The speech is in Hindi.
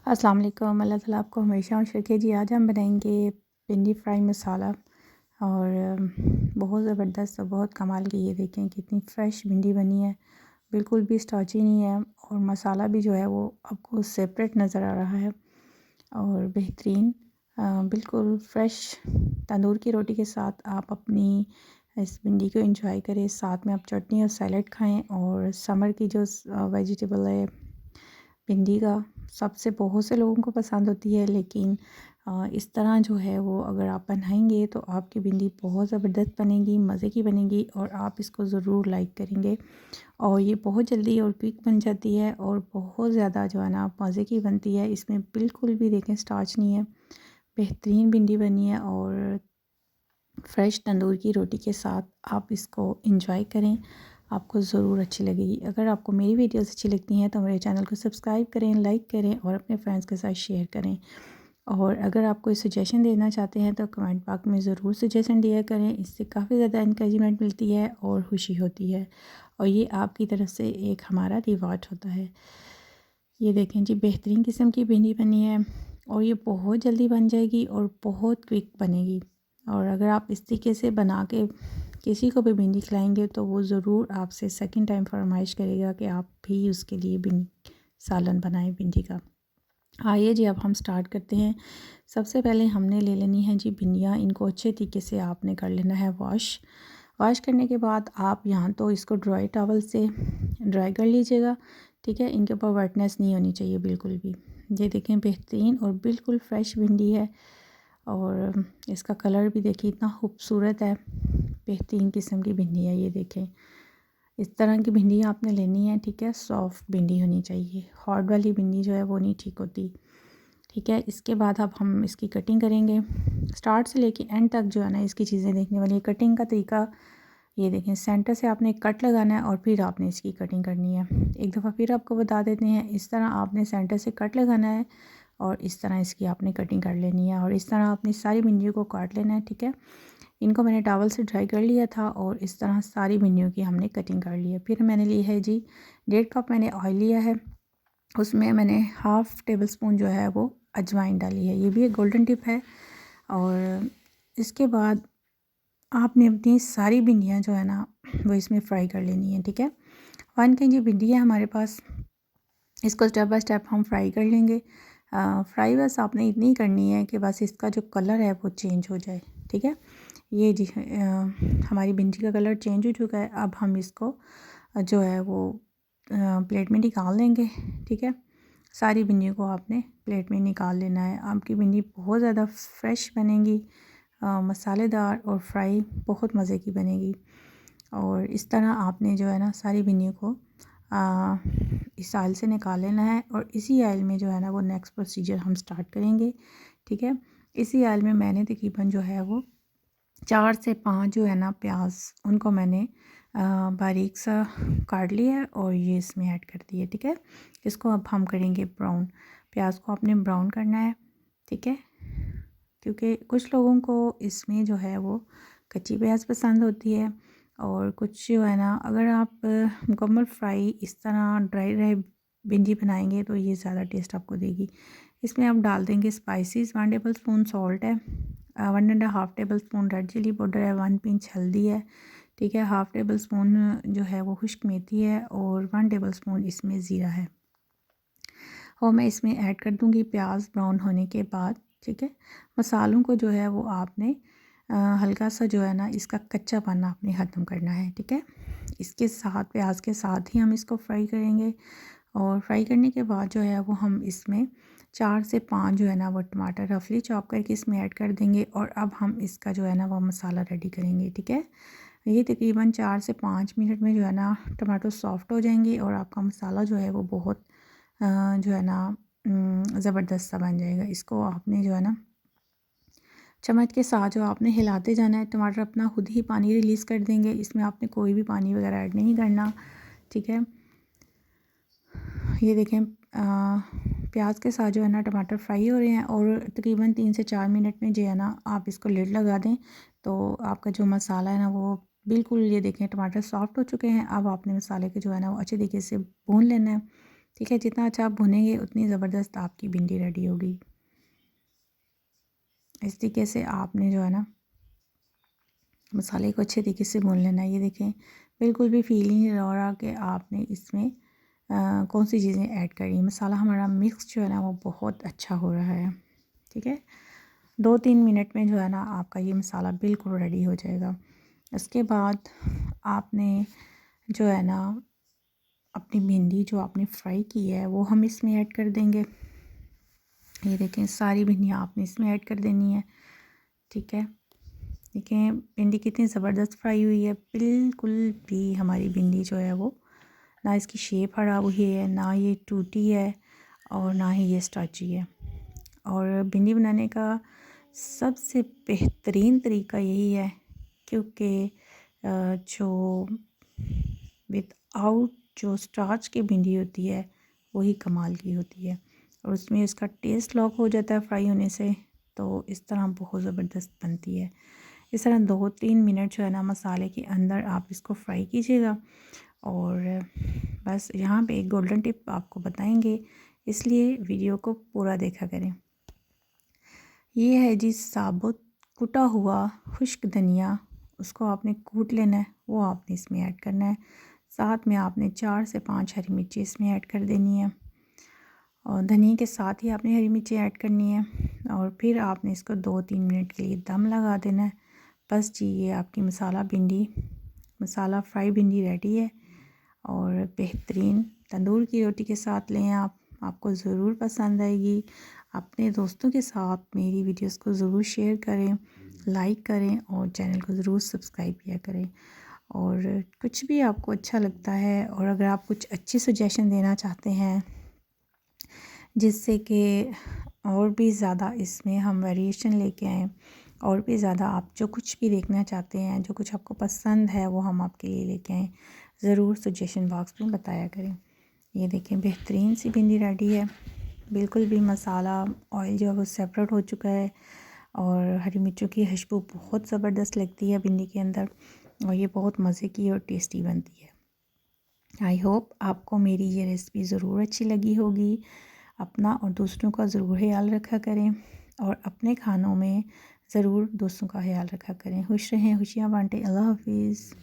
अस्सलाम वालेकुम। अल्लाह ताला आपको हमेशा खुश रखे जी। आज हम बनाएंगे भिंडी फ्राई मसाला और बहुत ज़बरदस्त और बहुत कमाल की। ये देखें कितनी फ़्रेश भिंडी बनी है, बिल्कुल भी स्टार्ची नहीं है और मसाला भी जो है वो आपको सेपरेट नज़र आ रहा है और बेहतरीन बिल्कुल फ़्रेश। तंदूर की रोटी के साथ आप अपनी इस भिंडी को एंजॉय करें, साथ में आप चटनी और सैलड खाएं। और समर की जो वेजिटेबल है भिंडी का, सबसे बहुत से लोगों को पसंद होती है, लेकिन इस तरह जो है वो अगर आप बनाएंगे तो आपकी भिंडी बहुत ज़बरदस्त बनेगी, मज़े की बनेगी और आप इसको ज़रूर लाइक करेंगे। और ये बहुत जल्दी और क्विक बन जाती है और बहुत ज़्यादा जो है ना मज़े की बनती है। इसमें बिल्कुल भी देखें स्टार्च नहीं है, बेहतरीन भिंडी बनी है और फ्रेश तंदूर की रोटी के साथ आप इसको एंजॉय करें, आपको ज़रूर अच्छी लगेगी। अगर आपको मेरी वीडियोस अच्छी लगती हैं तो मेरे चैनल को सब्सक्राइब करें, लाइक करें और अपने फ्रेंड्स के साथ शेयर करें। और अगर आप कोई सजेशन देना चाहते हैं तो कमेंट बॉक्स में ज़रूर सजेशन दिया करें, इससे काफ़ी ज़्यादा इंकरेजमेंट मिलती है और खुशी होती है और ये आपकी तरफ से एक हमारा रिवार्ड होता है। ये देखें जी, बेहतरीन किस्म की भिंडी बनी है और ये बहुत जल्दी बन जाएगी और बहुत क्विक बनेगी। और अगर आप इस तरीके से बना के किसी को भी भिंडी खिलाएंगे तो वो ज़रूर आपसे सेकंड टाइम फरमाइश करेगा कि आप भी उसके लिए भिंडी सालन बनाएं भिंडी का। आइए जी, अब हम स्टार्ट करते हैं। सबसे पहले हमने ले लेनी है जी भिंडियाँ। इनको अच्छे तरीके से आपने कर लेना है वॉश करने के बाद आप यहाँ तो इसको ड्राई टॉवल से ड्राई कर लीजिएगा, ठीक है। इनके ऊपर वेटनेस नहीं होनी चाहिए बिल्कुल भी। ये देखें बेहतरीन और बिल्कुल फ्रेश भिंडी है और इसका कलर भी देखिए इतना खूबसूरत है, बेहतरीन किस्म की भिंडी है। ये देखें इस तरह की भिंडी आपने लेनी है, ठीक है। सॉफ्ट भिंडी होनी चाहिए, हार्ड वाली भिंडी जो है वो नहीं ठीक होती, ठीक है। इसके बाद अब हम इसकी कटिंग करेंगे। स्टार्ट से लेके एंड तक जो है ना इसकी चीज़ें देखने वाली है। कटिंग का तरीका ये देखें, सेंटर से आपने कट लगाना है और फिर आपने इसकी कटिंग करनी है। एक दफ़ा फिर आपको बता देते हैं, इस तरह आपने सेंटर से कट लगाना है और इस तरह इसकी आपने कटिंग कर लेनी है और इस तरह आपने सारी भिंडियों को काट लेना है, ठीक है। इनको मैंने टॉवल से ड्राई कर लिया था और इस तरह सारी भिंडियों की हमने कटिंग कर ली है। फिर मैंने ली है जी 1.5 कप मैंने ऑयल लिया है, उसमें मैंने हाफ़ टेबल स्पून जो है वो अजवाइन डाली है। ये भी एक गोल्डन टिप है। और इसके बाद आपने अपनी सारी भिंडियाँ जो है ना वो इसमें फ्राई कर लेनी है, ठीक है। 1 केजी भिंडी है हमारे पास, इसको स्टेप बाय स्टेप हम फ्राई कर लेंगे। फ्राई बस आपने इतनी ही करनी है कि बस इसका जो कलर है वो चेंज हो जाए, ठीक है। ये जी हमारी भिंडी का कलर चेंज हो चुका है। अब हम इसको जो है वो प्लेट में निकाल लेंगे, ठीक है। सारी भिंडियों को आपने प्लेट में निकाल लेना है। आपकी भिंडी बहुत ज़्यादा फ्रेश बनेगी, मसालेदार और फ्राई बहुत मज़े की बनेगी। और इस तरह आपने जो है ना सारी भिंडियों को इस आयल से निकाल लेना है और इसी आयल में जो है ना वो नेक्स्ट प्रोसीजर हम स्टार्ट करेंगे, ठीक है। इसी आयल में मैंने तकरीबन जो है वो 4 से 5 जो है ना प्याज, उनको मैंने बारीक सा काट लिया है और ये इसमें ऐड कर दिए, ठीक है। इसको अब हम करेंगे ब्राउन। प्याज को आपने ब्राउन करना है, ठीक है, क्योंकि कुछ लोगों को इसमें जो है वो कच्ची प्याज पसंद होती है और कुछ जो है ना अगर आप मुकम्मल फ्राई इस तरह ड्राई ड्राई भिंडी बनाएंगे तो ये ज़्यादा टेस्ट आपको देगी। इसमें आप डाल देंगे स्पाइसेस। 1 टेबल स्पून सॉल्ट है, 1.5 tablespoon red chilli powder है, 1 पिंच हल्दी है, ठीक है। 1/2 टेबल स्पून जो है वो खुश्क मेथी है और 1 टेबल स्पून इसमें ज़ीरा है और मैं इसमें ऐड कर दूँगी प्याज ब्राउन होने के बाद, ठीक है। मसालों को जो है वो आपने हल्का सा जो है ना इसका कच्चापन आपने ख़त्म करना है, ठीक है। इसके साथ प्याज के साथ ही हम इसको फ्राई करेंगे और फ्राई करने के बाद जो है वो हम इसमें 4 से 5 जो है ना वो टमाटर रफली चॉप करके इसमें ऐड कर देंगे और अब हम इसका जो है ना वो मसाला रेडी करेंगे, ठीक है। ये तकरीबन 4 से 5 मिनट में जो है ना टमाटो सॉफ्ट हो जाएंगे और आपका मसाला जो है वो बहुत जो है ना ज़बरदस्त सा बन जाएगा। इसको आपने जो है ना चम्मच के साथ जो आपने हिलाते जाना है। टमाटर अपना खुद ही पानी रिलीज़ कर देंगे, इसमें आपने कोई भी पानी वगैरह ऐड नहीं करना, ठीक है। ये देखें प्याज के साथ जो है ना टमाटर फ्राई हो रहे हैं और तकरीबन 3 से 4 मिनट में जो है ना आप इसको लिड लगा दें तो आपका जो मसाला है ना वो बिल्कुल, ये देखें टमाटर सॉफ्ट हो चुके हैं। अब आपने मसाले के जो है ना वो अच्छे तरीके से भून लेना है, ठीक है, जितना अच्छा आप भुनेंगे उतनी ज़बरदस्त आपकी भिंडी रेडी होगी। इस तरीके से आपने जो है ना मसाले को अच्छे तरीके से भून लेना है। ये देखें बिल्कुल भी फील नहीं हो रहा कि आपने इसमें कौन सी चीज़ें ऐड करी। मसाला हमारा मिक्स जो है ना वो बहुत अच्छा हो रहा है। ठीक है, 2-3 मिनट में जो है ना आपका ये मसाला बिल्कुल रेडी हो जाएगा। इसके बाद आपने जो है ना अपनी भिंडी जो आपने फ्राई की है वो हम इसमें ऐड कर देंगे। ये देखें सारी भिंडियाँ आपने इसमें ऐड कर देनी है। ठीक है, देखें भिंडी कितनी ज़बरदस्त फ्राई हुई है। बिल्कुल भी हमारी भिंडी जो है वो ना इसकी शेप ख़राब हुई है, ना ये टूटी है और ना ही ये स्टार्ची है। और भिंडी बनाने का सबसे बेहतरीन तरीका यही है क्योंकि जो विदाउट जो स्टार्च की भिंडी होती है वही कमाल की होती है और उसमें इसका टेस्ट लॉक हो जाता है फ्राई होने से। तो इस तरह बहुत ज़बरदस्त बनती है। इस तरह 2-3 मिनट जो है ना मसाले के अंदर आप इसको फ्राई कीजिएगा। और बस यहाँ पे एक गोल्डन टिप आपको बताएंगे, इसलिए वीडियो को पूरा देखा करें। ये है जी साबुत कुटा हुआ खुश्क धनिया, उसको आपने कूट लेना है, वो आपने इसमें ऐड करना है। साथ में आपने 4 से 5 हरी मिर्ची इसमें ऐड कर देनी है और धनिया के साथ ही आपने हरी मिर्ची ऐड करनी है और फिर आपने इसको 2-3 मिनट के लिए दम लगा देना है। बस जी ये आपकी मसाला फ्राई भिंडी रेडी है और बेहतरीन तंदूर की रोटी के साथ लें आप, आपको ज़रूर पसंद आएगी। अपने दोस्तों के साथ मेरी वीडियोस को ज़रूर शेयर करें, लाइक करें और चैनल को ज़रूर सब्सक्राइब किया करें। और कुछ भी आपको अच्छा लगता है और अगर आप कुछ अच्छी सजेशन देना चाहते हैं जिससे कि और भी ज़्यादा इसमें हम वेरिएशन लेके आएँ और भी ज़्यादा आप जो कुछ भी देखना चाहते हैं, जो कुछ आपको पसंद है वो हम आपके लिए लेके आएँ, ज़रूर सजेशन बॉक्स में बताया करें। ये देखें बेहतरीन सी भिंडी रेडी है। बिल्कुल भी मसाला ऑयल जो है वो सेपरेट हो चुका है और हरी मिर्चों की खुशबू बहुत ज़बरदस्त लगती है भिंडी के अंदर और ये बहुत मज़े की और टेस्टी बनती है। आई होप आपको मेरी ये रेसिपी ज़रूर अच्छी लगी होगी। अपना और दूसरों का ज़रूर ख्याल रखा करें और अपने खानों में ज़रूर दोस्तों का ख्याल रखा करें। खुश रहें, खुशियाँ बांटें। अल्लाह हाफिज़।